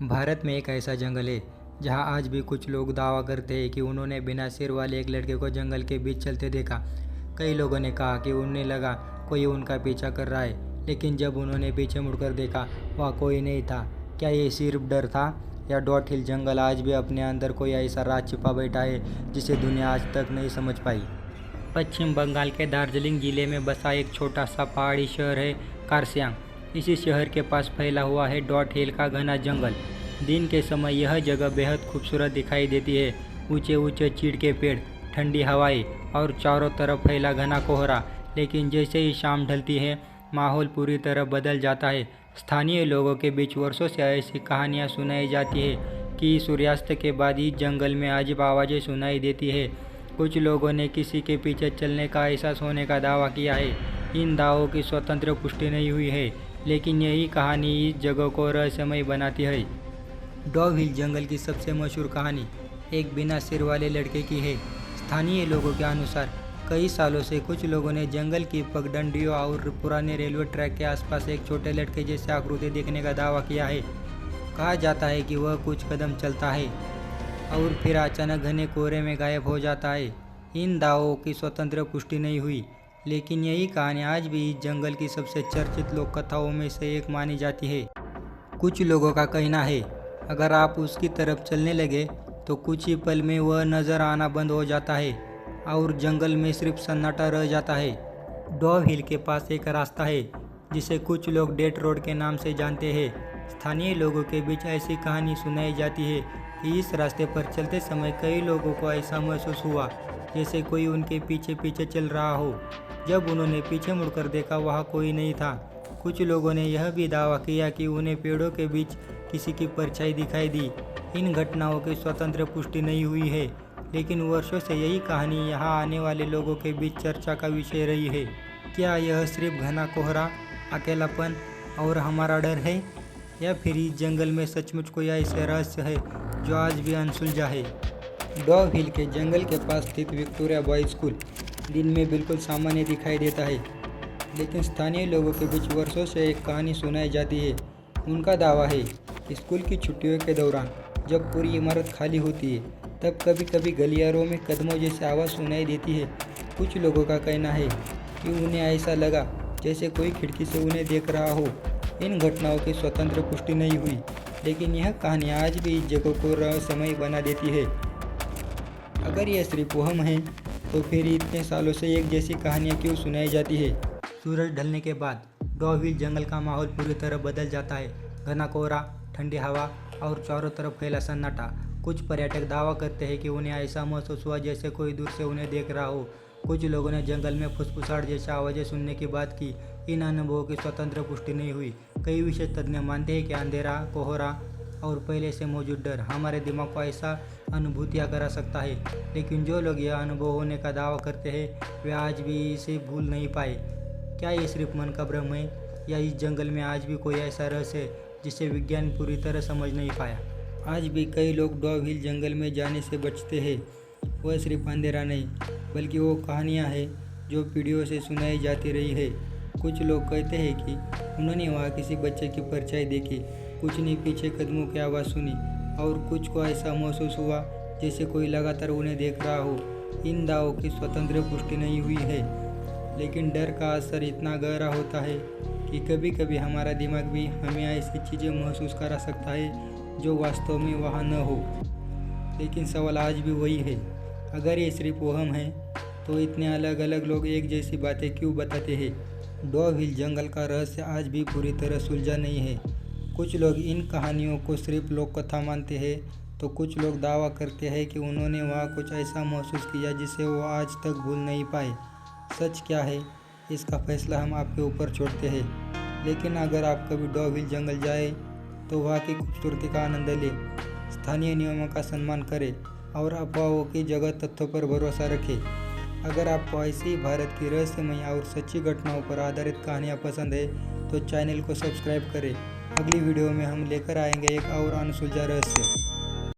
भारत में एक ऐसा जंगल है जहां आज भी कुछ लोग दावा करते हैं कि उन्होंने बिना सिर वाले एक लड़के को जंगल के बीच चलते देखा। कई लोगों ने कहा कि उन्हें लगा कोई उनका पीछा कर रहा है, लेकिन जब उन्होंने पीछे मुड़कर देखा वहाँ कोई नहीं था। क्या ये सिर्फ डर था या डॉट हिल जंगल आज भी अपने अंदर कोई ऐसा राज छिपा बैठा है जिसे दुनिया आज तक नहीं समझ पाई? पश्चिम बंगाल के दार्जिलिंग जिले में बसा एक छोटा सा पहाड़ी शहर है कारसियांग। इसी शहर के पास फैला हुआ है डॉट हिल का घना जंगल। दिन के समय यह जगह बेहद खूबसूरत दिखाई देती है। ऊंचे ऊंचे चीड़ के पेड़, ठंडी हवाएं और चारों तरफ फैला घना कोहरा। लेकिन जैसे ही शाम ढलती है माहौल पूरी तरह बदल जाता है। स्थानीय लोगों के बीच वर्षों से ऐसी कहानियाँ सुनाई जाती है कि सूर्यास्त के बाद इस जंगल में अजीब आवाज़ें सुनाई देती है। कुछ लोगों ने किसी के पीछे चलने का एहसास होने का दावा किया है। इन दावों की स्वतंत्र पुष्टि नहीं हुई है, लेकिन यही कहानी इस जगह को रहस्यमय बनाती है। डॉव हिल जंगल की सबसे मशहूर कहानी एक बिना सिर वाले लड़के की है। स्थानीय लोगों के अनुसार कई सालों से कुछ लोगों ने जंगल की पगडंडियों और पुराने रेलवे ट्रैक के आसपास एक छोटे लड़के जैसे आकृति देखने का दावा किया है। कहा जाता है कि वह कुछ कदम चलता है और फिर अचानक घने कोहरे में गायब हो जाता है। इन दावों की स्वतंत्र पुष्टि नहीं हुई, लेकिन यही कहानी आज भी इस जंगल की सबसे चर्चित लोक कथाओं में से एक मानी जाती है। कुछ लोगों का कहना है अगर आप उसकी तरफ चलने लगे तो कुछ ही पल में वह नज़र आना बंद हो जाता है और जंगल में सिर्फ सन्नाटा रह जाता है। डॉव हिल के पास एक रास्ता है जिसे कुछ लोग डेथ रोड के नाम से जानते हैं। स्थानीय लोगों के बीच ऐसी कहानी सुनाई जाती है कि इस रास्ते पर चलते समय कई लोगों को ऐसा महसूस हुआ जैसे कोई उनके पीछे पीछे चल रहा हो। जब उन्होंने पीछे मुड़कर देखा वहाँ कोई नहीं था। कुछ लोगों ने यह भी दावा किया कि उन्हें पेड़ों के बीच किसी की परछाई दिखाई दी। इन घटनाओं की स्वतंत्र पुष्टि नहीं हुई है, लेकिन वर्षों से यही कहानी यहाँ आने वाले लोगों के बीच चर्चा का विषय रही है। क्या यह सिर्फ घना कोहरा, अकेलापन और हमारा डर है, या फिर इस जंगल में सचमुच कोई ऐसा रहस्य है जो आज भी अनसुलझा है? डॉव हिल के जंगल के पास स्थित विक्टोरिया बॉयज स्कूल दिन में बिल्कुल सामान्य दिखाई देता है, लेकिन स्थानीय लोगों के बीच वर्षों से एक कहानी सुनाई जाती है। उनका दावा है कि स्कूल की छुट्टियों के दौरान जब पूरी इमारत खाली होती है तब कभी कभी गलियारों में कदमों जैसी आवाज़ सुनाई देती है। कुछ लोगों का कहना है कि उन्हें ऐसा लगा जैसे कोई खिड़की से उन्हें देख रहा हो। इन घटनाओं की स्वतंत्र पुष्टि नहीं हुई, लेकिन यह कहानी आज भी इस जगह को रहस्यमय बना देती है। अगर यह सिर्फ वहम है तो फिर इतने सालों से एक जैसी कहानियाँ क्यों सुनाई जाती है? सूरज ढलने के बाद डॉव हिल जंगल का माहौल पूरी तरह बदल जाता है। घना कोहरा, ठंडी हवा और चारों तरफ फैला सन्नाटा। कुछ पर्यटक दावा करते हैं कि उन्हें ऐसा महसूस हुआ जैसे कोई दूर से उन्हें देख रहा हो। कुछ लोगों ने जंगल में फुसफुसाहट जैसी आवाज़ें सुनने की बात की। इन अनुभवों की स्वतंत्र पुष्टि नहीं हुई। कई विशेषज्ञ मानते हैं कि अंधेरा, कोहरा और पहले से मौजूद डर हमारे दिमाग को ऐसा अनुभूतियाँ करा सकता है, लेकिन जो लोग यह अनुभव होने का दावा करते हैं वे आज भी इसे भूल नहीं पाए। क्या ये सिर्फ मन का भ्रम है, या इस जंगल में आज भी कोई ऐसा रहस्य है जिसे विज्ञान पूरी तरह समझ नहीं पाया? आज भी कई लोग डॉव हिल जंगल में जाने से बचते हैं। वह सिर्फ अंधेरा नहीं, बल्कि वो कहानियाँ हैं जो पीढ़ियों से सुनाई जाती रही है। कुछ लोग कहते हैं कि उन्होंने वहाँ किसी बच्चे की परछाई देखी, कुछ ने पीछे कदमों की आवाज़ सुनी और कुछ को ऐसा महसूस हुआ जैसे कोई लगातार उन्हें देख रहा हो। इन दावों की स्वतंत्र पुष्टि नहीं हुई है, लेकिन डर का असर इतना गहरा होता है कि कभी कभी हमारा दिमाग भी हमें ऐसी चीज़ें महसूस करा सकता है जो वास्तव में वहाँ न हो। लेकिन सवाल आज भी वही है, अगर ये सिर्फ वहम है तो इतने अलग अलग लोग एक जैसी बातें क्यों बताते हैं? डॉव हिल जंगल का रहस्य आज भी पूरी तरह सुलझा नहीं है। कुछ लोग इन कहानियों को सिर्फ लोक कथा मानते हैं, तो कुछ लोग दावा करते हैं कि उन्होंने वहाँ कुछ ऐसा महसूस किया जिसे वो आज तक भूल नहीं पाए। सच क्या है, इसका फैसला हम आपके ऊपर छोड़ते हैं। लेकिन अगर आप कभी डॉव हिल जंगल जाए तो वहाँ की खूबसूरती का आनंद लें, स्थानीय नियमों का सम्मान करें और अफवाहों की जगह तथ्यों पर भरोसा रखें। अगर आपको ऐसी भारत की रहस्यमय और सच्ची घटनाओं पर आधारित कहानियाँ पसंद है तो चैनल को सब्सक्राइब करें। अगली वीडियो में हम लेकर आएंगे एक और अनसुलझा रहस्य।